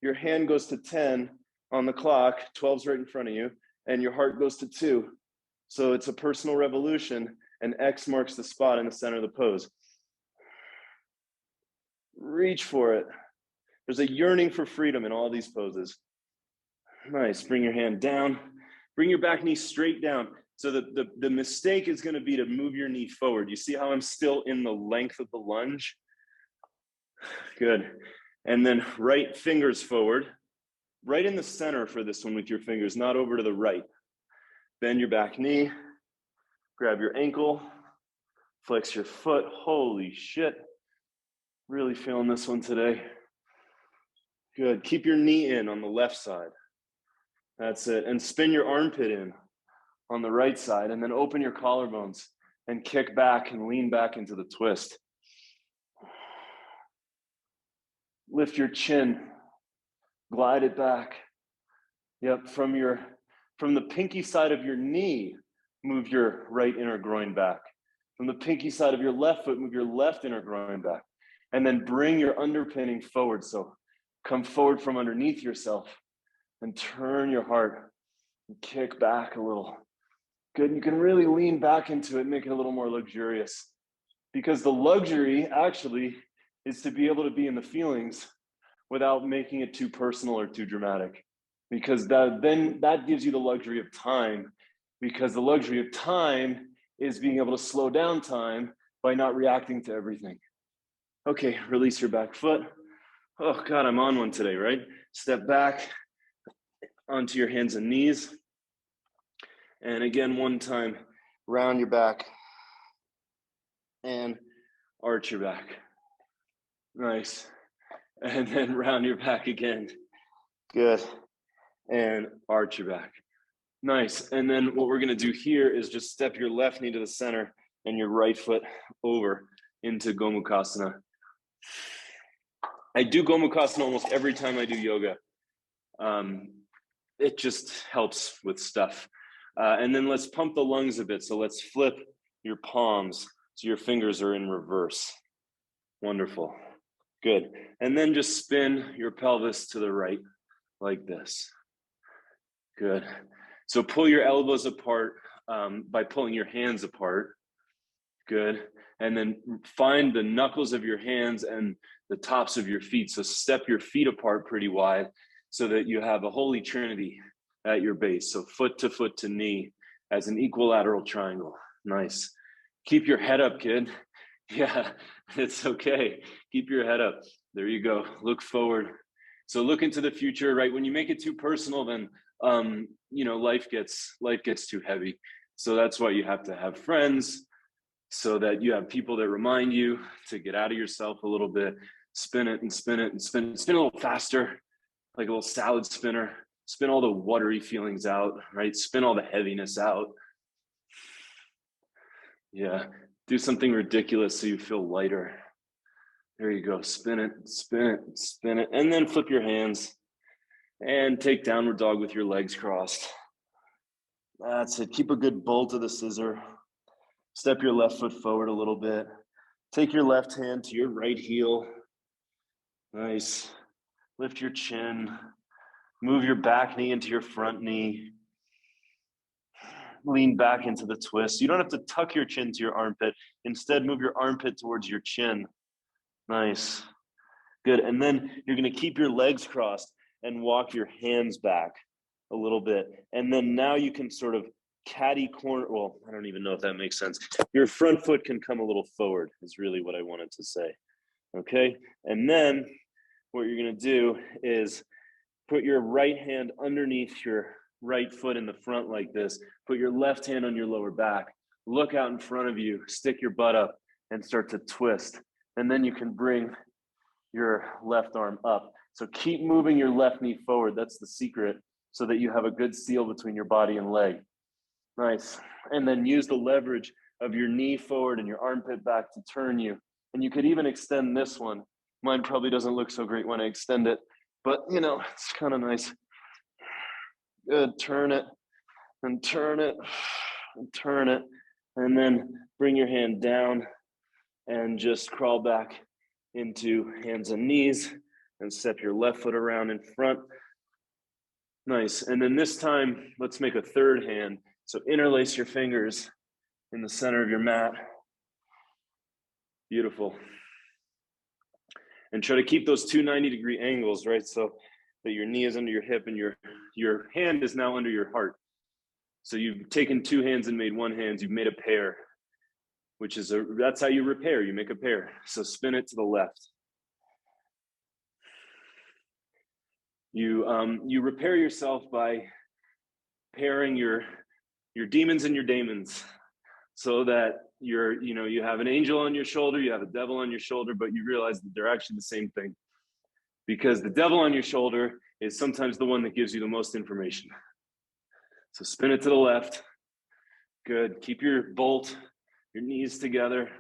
your hand goes to 10 on the clock, 12's right in front of you, and your heart goes to 2. So it's a personal revolution, and X marks the spot in the center of the pose. Reach for it. There's a yearning for freedom in all these poses. Nice. Bring your hand down. Bring your back knee straight down. So the mistake is going to be to move your knee forward. You see how I'm still in the length of the lunge? Good. And then right fingers forward, right in the center for this one with your fingers, not over to the right. Bend your back knee, grab your ankle, flex your foot. Holy shit. Really feeling this one today. Good. Keep your knee in on the left side. That's it. And spin your armpit in on the right side, and then open your collarbones and kick back and lean back into the twist. Lift your chin, glide it back. Yep, from the pinky side of your knee, move your right inner groin back. From the pinky side of your left foot, move your left inner groin back. And then bring your underpinning forward. So come forward from underneath yourself and turn your heart and kick back a little. Good. You can really lean back into it, make it a little more luxurious. Because the luxury actually is to be able to be in the feelings without making it too personal or too dramatic. Because that gives you the luxury of time. Because the luxury of time is being able to slow down time by not reacting to everything. Okay, release your back foot. Oh God, I'm on one today, right? Step back onto your hands and knees. And again, one time, round your back and arch your back. Nice. And then round your back again. Good. And arch your back. Nice. And then what we're going to do here is just step your left knee to the center and your right foot over into Gomukhasana. I do Gomukhasana almost every time I do yoga. It just helps with stuff. And then let's pump the lungs a bit. So let's flip your palms so your fingers are in reverse. Wonderful. Good. And then just spin your pelvis to the right like this. Good. So pull your elbows apart by pulling your hands apart. Good. And then find the knuckles of your hands and the tops of your feet. So step your feet apart pretty wide so that you have a holy trinity at your base. So foot to knee as an equilateral triangle. Nice. Keep your head up, kid. Yeah, it's okay. Keep your head up. There you go. Look forward. So look into the future, right? When you make it too personal, then life gets too heavy. So that's why you have to have friends, so that you have people that remind you to get out of yourself a little bit. Spin it and spin it and spin it. Spin a little faster, like a little salad spinner. Spin all the watery feelings out, right? Spin all the heaviness out. Yeah, do something ridiculous so you feel lighter. There you go. Spin it, spin it, spin it. And then flip your hands and take downward dog with your legs crossed. That's it. Keep a good bolt of the scissor. Step your left foot forward a little bit. Take your left hand to your right heel. Nice. Lift your chin. Move your back knee into your front knee. Lean back into the twist. You don't have to tuck your chin to your armpit. Instead, move your armpit towards your chin. Nice. Good. And then you're going to keep your legs crossed and walk your hands back a little bit. And then now you can sort of catty corner. Well, I don't even know if that makes sense. Your front foot can come a little forward is really what I wanted to say. Okay. And then what you're going to do is put your right hand underneath your right foot in the front like this. Put your left hand on your lower back. Look out in front of you. Stick your butt up and start to twist. And then you can bring your left arm up. So keep moving your left knee forward. That's the secret, so that you have a good seal between your body and leg. Nice. And then use the leverage of your knee forward and your armpit back to turn you. And you could even extend this one. Mine probably doesn't look so great when I extend it, but it's kind of nice. Good. Turn it and turn it and turn it. And then bring your hand down and just crawl back into hands and knees and step your left foot around in front. Nice. And then this time, let's make a third hand. So interlace your fingers in the center of your mat. Beautiful. And try to keep those two 90-degree angles, right? So that your knee is under your hip and your hand is now under your heart. So you've taken two hands and made one hand. You've made a pair, which is that's how you repair. You make a pair. So spin it to the left. You repair yourself by pairing your demons and your daemons, so that you have an angel on your shoulder, you have a devil on your shoulder, but you realize that they're actually the same thing, because the devil on your shoulder is sometimes the one that gives you the most information. So spin it to the left. Good. Keep your bolt, your knees together.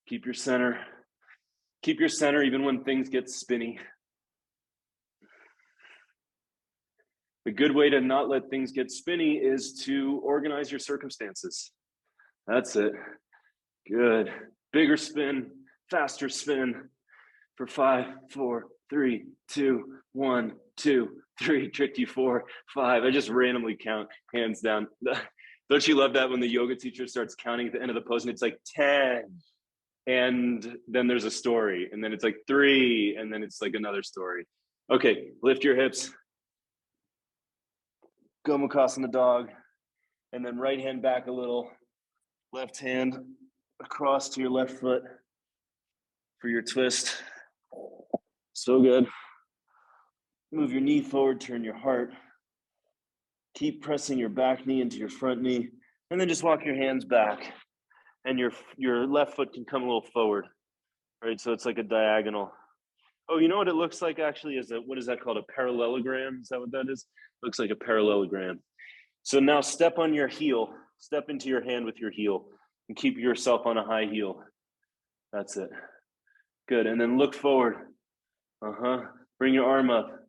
Keep your center. Keep your center even when things get spinny. The good way to not let things get spinny is to organize your circumstances. That's it. Good. Bigger spin, faster spin for 5, 4, 3, 2, 1, 2, 3. Tricked you 4, 5. I just randomly count hands down. Don't you love that when the yoga teacher starts counting at the end of the pose and it's like 10, and then there's a story, and then it's like 3, and then it's like another story. Okay, lift your hips. Gomukhasana dog, and then right hand back a little, left hand across to your left foot for your twist. So good. Move your knee forward, turn your heart. Keep pressing your back knee into your front knee, and then just walk your hands back, and your left foot can come a little forward, right? So it's like a diagonal. Oh, you know what it looks like actually is what is that called? A parallelogram? Is that what that is? Looks like a parallelogram. So now step on your heel, step into your hand with your heel, and keep yourself on a high heel. That's it. Good. And then look forward. Bring your arm up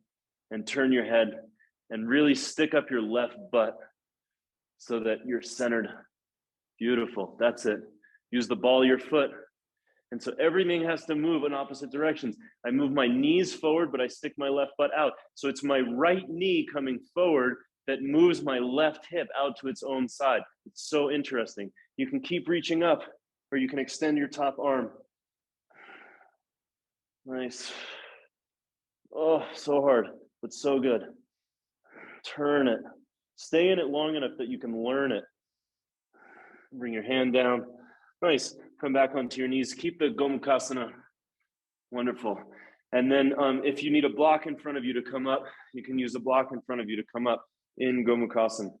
and turn your head and really stick up your left butt so that you're centered. Beautiful. That's it. Use the ball of your foot. And so everything has to move in opposite directions. I move my knees forward, but I stick my left butt out. So it's my right knee coming forward that moves my left hip out to its own side. It's so interesting. You can keep reaching up, or you can extend your top arm. Nice. Oh, so hard. but so good. Turn it. Stay in it long enough that you can learn it. Bring your hand down. Nice. Come back onto your knees. Keep the Gomukhasana. Wonderful. And then if you need a block in front of you to come up, you can use a block in front of you to come up in Gomukhasana.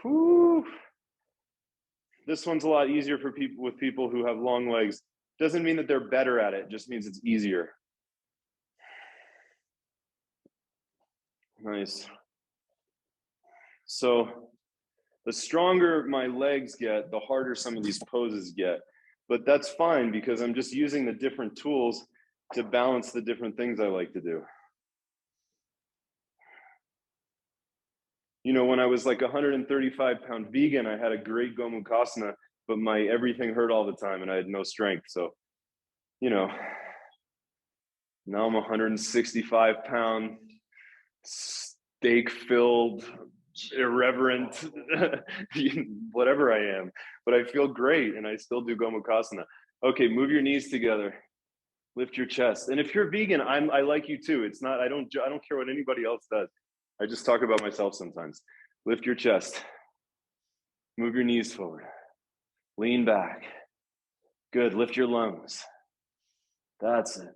Whew. This one's a lot easier for people who have long legs. Doesn't mean that they're better at it, it just means it's easier. Nice. So the stronger my legs get, the harder some of these poses get. But that's fine because I'm just using the different tools to balance the different things I like to do. You know, when I was like 135-pound vegan, I had a great Gomukhasana, but my everything hurt all the time and I had no strength. So, you know, now I'm 165-pound, steak-filled, irreverent, whatever I am, but I feel great and I still do Gomukhasana. Okay, move your knees together, lift your chest. And if you're vegan, I like you too. It's not, I don't care what anybody else does. I just talk about myself sometimes. Lift your chest, move your knees forward, lean back. Good, lift your lungs. That's it.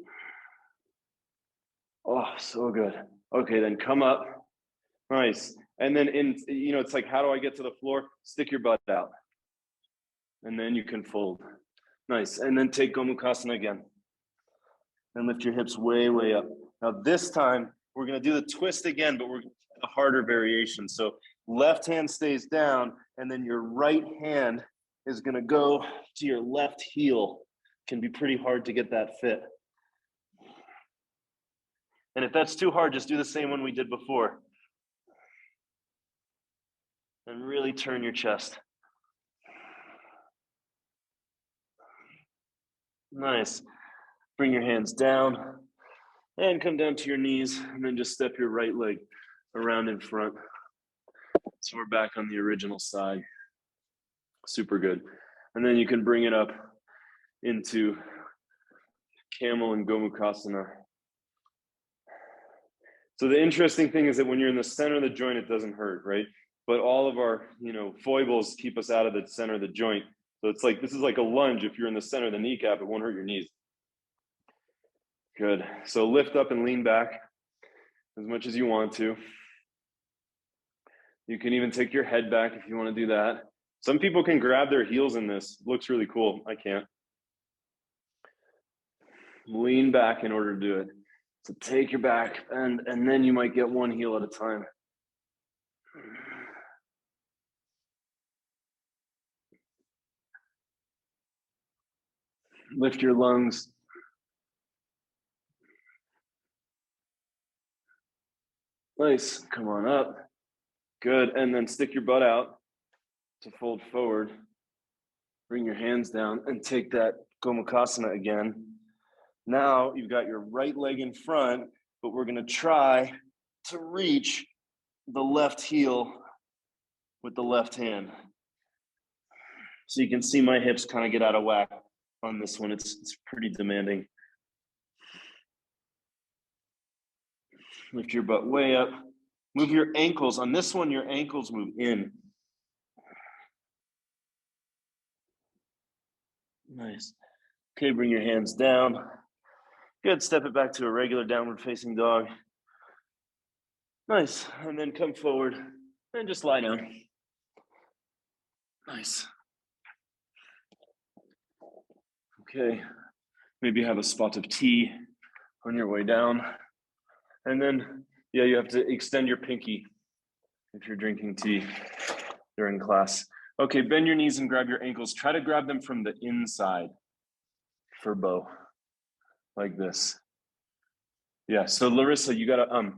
Oh, so good. Okay, then come up. Nice. And then it's like, how do I get to the floor? Stick your butt out. And then you can fold. Nice. And then take Gomukhasana again. And lift your hips way, way up. Now this time, we're gonna do the twist again, but we're a harder variation. So left hand stays down, and then your right hand is gonna go to your left heel. Can be pretty hard to get that fit. And if that's too hard, just do the same one we did before. And really turn your chest. Nice. Bring your hands down and come down to your knees, and then just step your right leg around in front. So we're back on the original side. Super good. And then you can bring it up into camel and Gomukhasana. So the interesting thing is that when you're in the center of the joint, it doesn't hurt, right? But all of our, foibles keep us out of the center of the joint. So it's like, this is like a lunge. If you're in the center of the kneecap, it won't hurt your knees. Good. So lift up and lean back as much as you want to. You can even take your head back if you want to do that. Some people can grab their heels in this. It looks really cool. I can't. Lean back in order to do it. So take your back and then you might get one heel at a time. Lift your lungs. Nice. Come on up. Good. And then stick your butt out to fold forward. Bring your hands down and take that Gomukhasana again. Now you've got your right leg in front, but we're going to try to reach the left heel with the left hand. So you can see my hips kind of get out of whack on this one. It's pretty demanding. Lift your butt way up. Move your ankles. On this one, your ankles move in. Nice. Okay, bring your hands down. Good, step it back to a regular downward facing dog. Nice, and then come forward and just lie down. Nice. Okay, maybe have a spot of tea on your way down. And then, yeah, you have to extend your pinky if you're drinking tea during class. Okay, bend your knees and grab your ankles. Try to grab them from the inside for bow, like this. Yeah, so Larissa, you gotta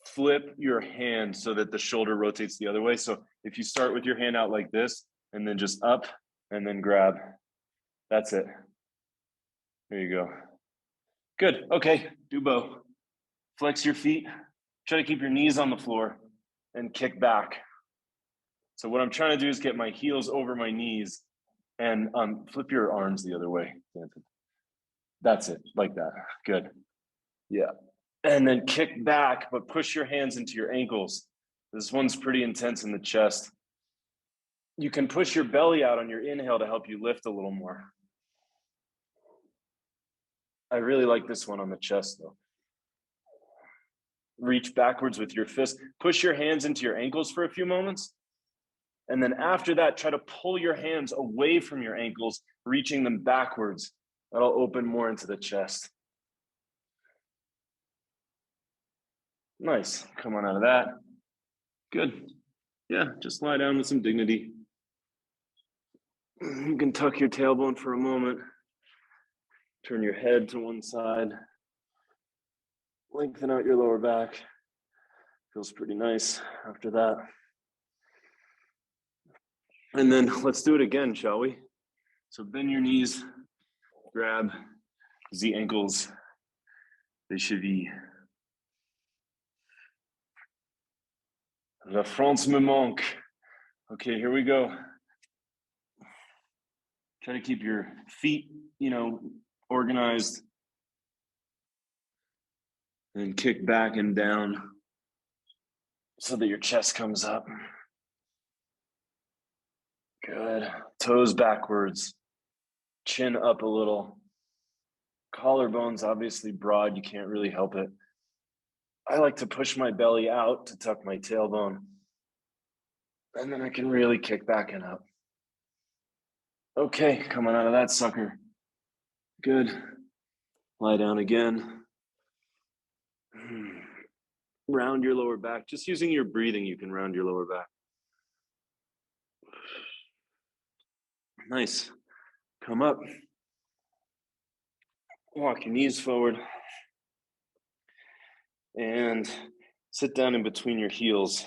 flip your hand so that the shoulder rotates the other way. So if you start with your hand out like this, and then just up, and then grab, that's it. There you go. Good, okay, do bow. Flex your feet, try to keep your knees on the floor, and kick back. So what I'm trying to do is get my heels over my knees, and flip your arms the other way. That's it, like that, good. Yeah, And then kick back, but push your hands into your ankles. This one's pretty intense in the chest. You can push your belly out on your inhale to help you lift a little more. I really like this one on the chest though. Reach backwards with your fist. Push your hands into your ankles for a few moments. And then after that, try to pull your hands away from your ankles, reaching them backwards. That'll open more into the chest. Nice. Come on out of that. Good. Yeah, just lie down with some dignity. You can tuck your tailbone for a moment. Turn your head to one side. Lengthen out your lower back. Feels pretty nice after that. And then let's do it again, shall we? So bend your knees, grab the ankles. They should be. La France me manque. Okay, here we go. Try to keep your feet, organized. And kick back and down so that your chest comes up. Good. Toes backwards. Chin up a little. Collarbone's obviously broad. You can't really help it. I like to push my belly out to tuck my tailbone. And then I can really kick back and up. Okay, coming out of that sucker. Good. Lie down again. Round your lower back. Just using your breathing, you can round your lower back. Nice. Come up. Walk your knees forward. And sit down in between your heels,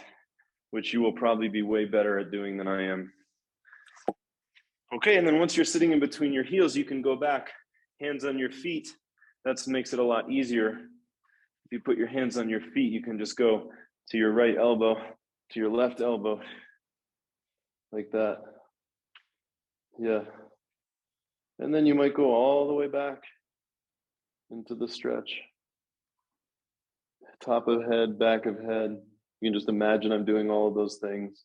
which you will probably be way better at doing than I am. Okay, and then once you're sitting in between your heels, you can go back, hands on your feet. That makes it a lot easier. If you put your hands on your feet, you can just go to your right elbow, to your left elbow, like that. Yeah. And then you might go all the way back into the stretch. Top of head, back of head. You can just imagine I'm doing all of those things.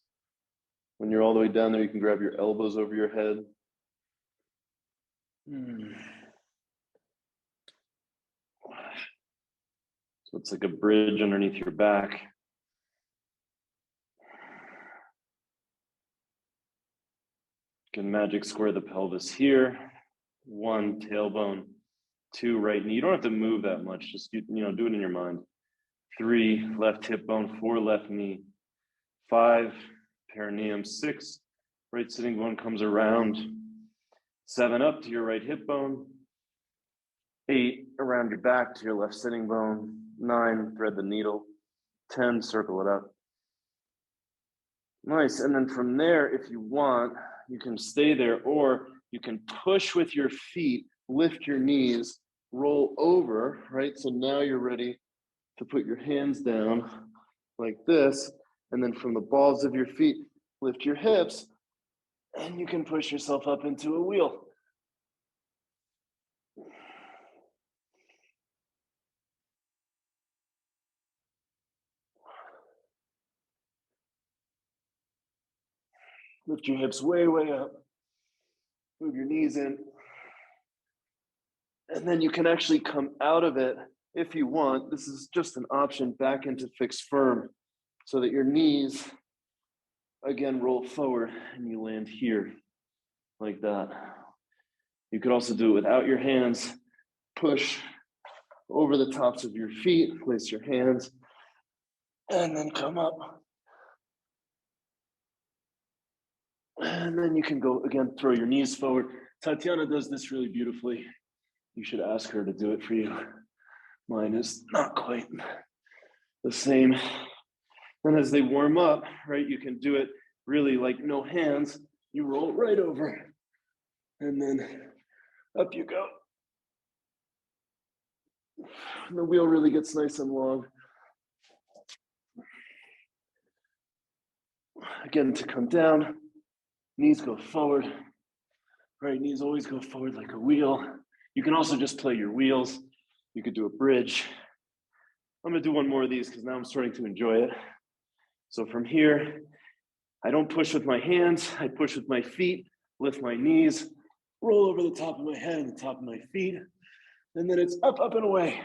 When you're all the way down there, you can grab your elbows over your head. So it's like a bridge underneath your back. You can magic square the pelvis here. 1, tailbone. 2, right knee. You don't have to move that much. Just, do it in your mind. 3, left hip bone. 4, left knee. 5, perineum. 6, right sitting bone comes around. 7, up to your right hip bone. 8, around your back to your left sitting bone. 9, thread the needle. 10, circle it up. Nice. And then from there, if you want, you can stay there, or you can push with your feet, lift your knees, roll over, right? So now you're ready to put your hands down like this. And then from the balls of your feet, lift your hips, and you can push yourself up into a wheel. Lift your hips way, way up. Move your knees in. And then you can actually come out of it if you want. This is just an option, back into fixed firm, so that your knees, again, roll forward and you land here like that. You could also do it without your hands. Push over the tops of your feet, place your hands, and then come up. And then you can go, again, throw your knees forward. Tatiana does this really beautifully. You should ask her to do it for you. Mine is not quite the same. And as they warm up, right, you can do it really like no hands. You roll right over. And then up you go. And the wheel really gets nice and long. Again, to come down, knees go forward. Right, knees always go forward like a wheel. You can also just play your wheels. You could do a bridge. I'm gonna do one more of these because now I'm starting to enjoy it. So from here, I don't push with my hands, I push with my feet, lift my knees, roll over the top of my head and the top of my feet, and then it's up, up, and away.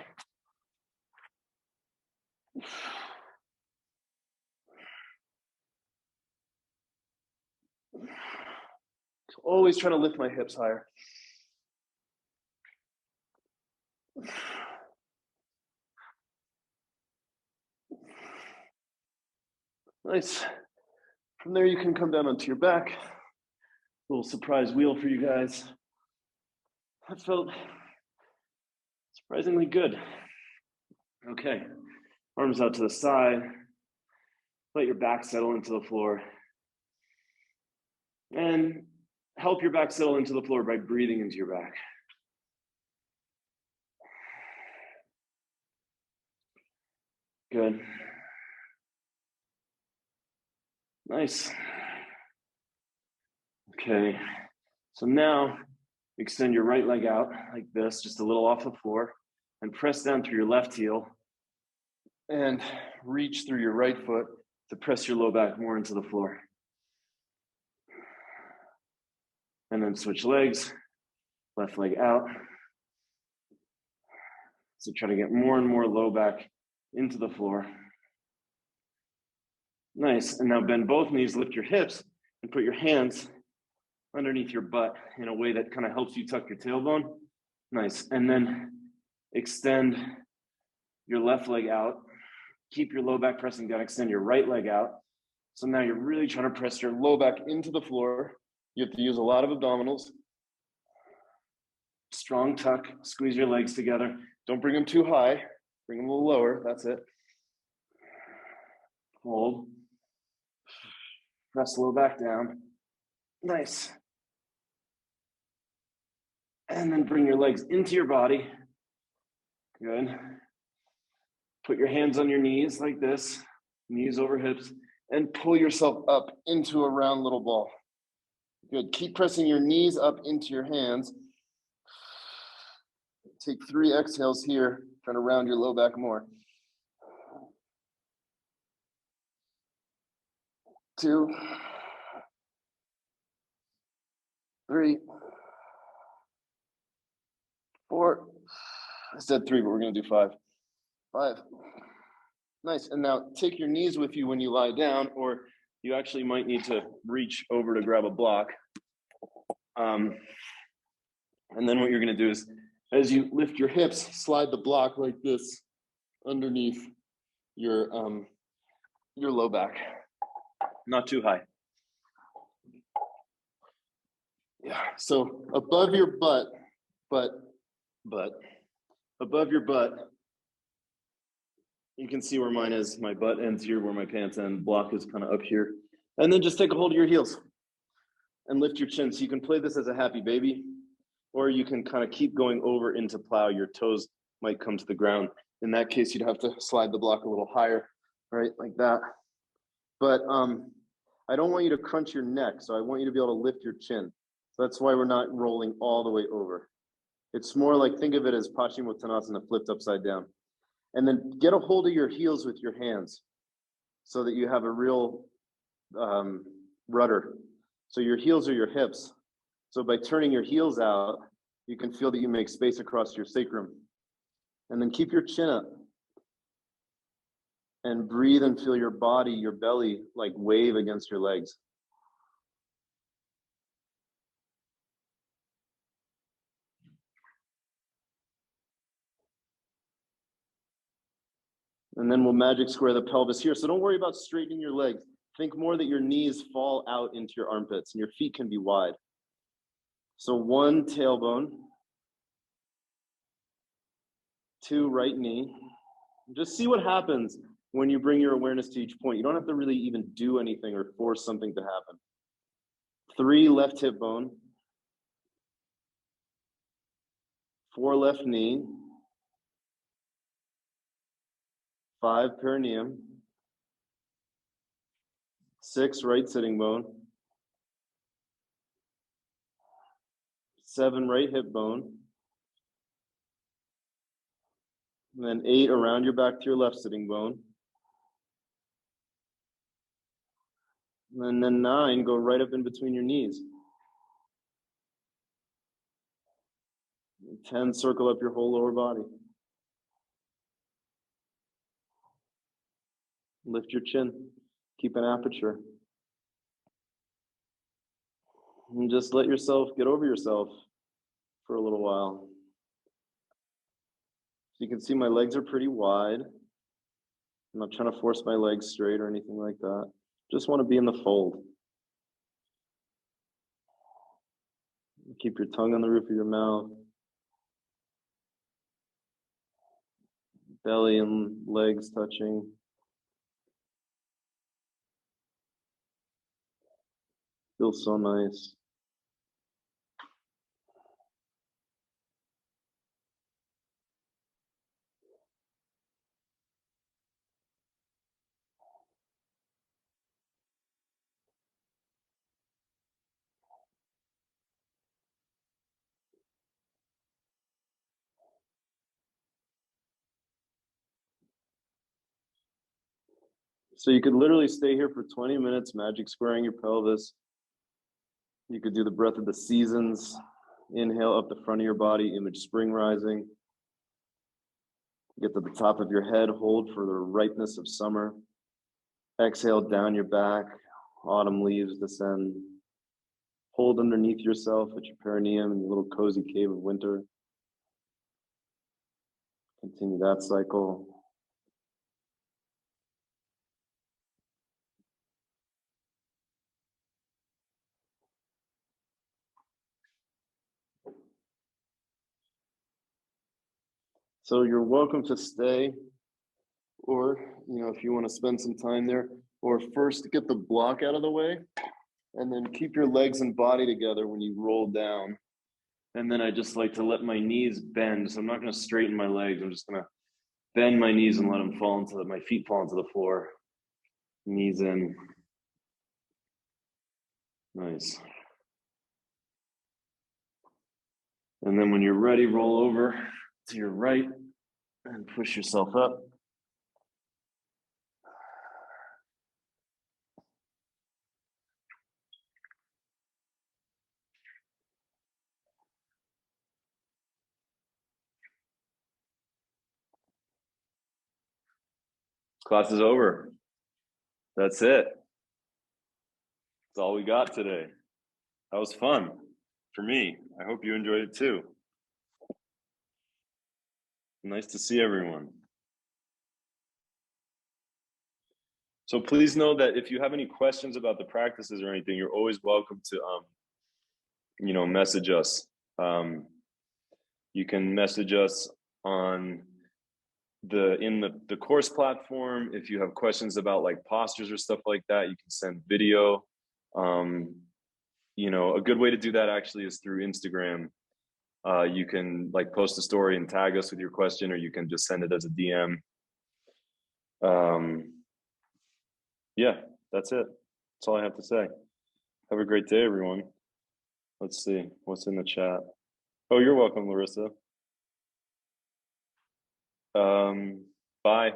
Always trying to lift my hips higher. Nice. From there, you can come down onto your back. A little surprise wheel for you guys. That felt surprisingly good. Okay, arms out to the side. Let your back settle into the floor. And help your back settle into the floor by breathing into your back. Good. Nice. Okay, so now extend your right leg out like this, just a little off the floor, and press down through your left heel and reach through your right foot to press your low back more into the floor. And then switch legs, left leg out. So try to get more and more low back into the floor. Nice, and now bend both knees, lift your hips, and put your hands underneath your butt in a way that kind of helps you tuck your tailbone. Nice, and then extend your left leg out. Keep your low back pressing down, extend your right leg out. So now you're really trying to press your low back into the floor. You have to use a lot of abdominals. Strong tuck, squeeze your legs together. Don't bring them too high, bring them a little lower, that's it. Hold. Press low back down. Nice. And then bring your legs into your body. Good. Put your hands on your knees like this, knees over hips, and pull yourself up into a round little ball. Good. Keep pressing your knees up into your hands. Take 3 exhales here, trying to round your low back more. 2, 3, 4. I said 3, but we're going to do 5. 5. Nice. And now take your knees with you when you lie down, or you actually might need to reach over to grab a block. And then what you're going to do is, as you lift your hips, slide the block like this underneath your low back. Not too high. Yeah. So above your butt, above your butt, you can see where mine is. My butt ends here where my pants end. Block is kind of up here. And then just take a hold of your heels and lift your chin. So you can play this as a happy baby, or you can kind of keep going over into plow. Your toes might come to the ground. In that case, you'd have to slide the block a little higher, right? Like that. But I don't want you to crunch your neck. So I want you to be able to lift your chin. So that's why we're not rolling all the way over. It's more like, think of it as Paschimottanasana flipped upside down. And then get a hold of your heels with your hands so that you have a real rudder. So your heels are your hips. So by turning your heels out, you can feel that you make space across your sacrum. And then keep your chin up. And breathe and feel your body, your belly, like wave against your legs. And then we'll magic square the pelvis here. So don't worry about straightening your legs. Think more that your knees fall out into your armpits and your feet can be wide. So 1 tailbone, 2 right knee. Just see what happens when you bring your awareness to each point. You don't have to really even do anything or force something to happen. 3 left hip bone, 4 left knee, 5 perineum, 6 right sitting bone, 7 right hip bone, And then 8 around your back to your left sitting bone. And then 9, go right up in between your knees. 10, circle up your whole lower body. Lift your chin. Keep an aperture. And just let yourself get over yourself for a little while. So you can see my legs are pretty wide. I'm not trying to force my legs straight or anything like that. Just want to be in the fold. Keep your tongue on the roof of your mouth. Belly and legs touching. Feels so nice. So you could literally stay here for 20 minutes, magic squaring your pelvis. You could do the breath of the seasons. Inhale up the front of your body, image spring rising. Get to the top of your head, hold for the ripeness of summer. Exhale down your back, autumn leaves descend. Hold underneath yourself at your perineum in your little cozy cave of winter. Continue that cycle. So you're welcome to stay, or if you want to spend some time there, or first get the block out of the way, and then keep your legs and body together when you roll down. And then I just like to let my knees bend. So I'm not going to straighten my legs. I'm just going to bend my knees and let them fall into my feet fall into the floor. Knees in. Nice. And then when you're ready, roll over to your right and push yourself up. Class is over. That's it. That's all we got today. That was fun for me. I hope you enjoyed it too. Nice to see everyone. So please know that if you have any questions about the practices or anything, you're always welcome to message us. You can message us on the course platform. If you have questions about like postures or stuff like that, you can send video. A good way to do that actually is through Instagram. You can like post a story and tag us with your question, or you can just send it as a DM. Yeah, that's it. That's all I have to say. Have a great day, everyone. Let's see what's in the chat. Oh, you're welcome, Larissa. Bye.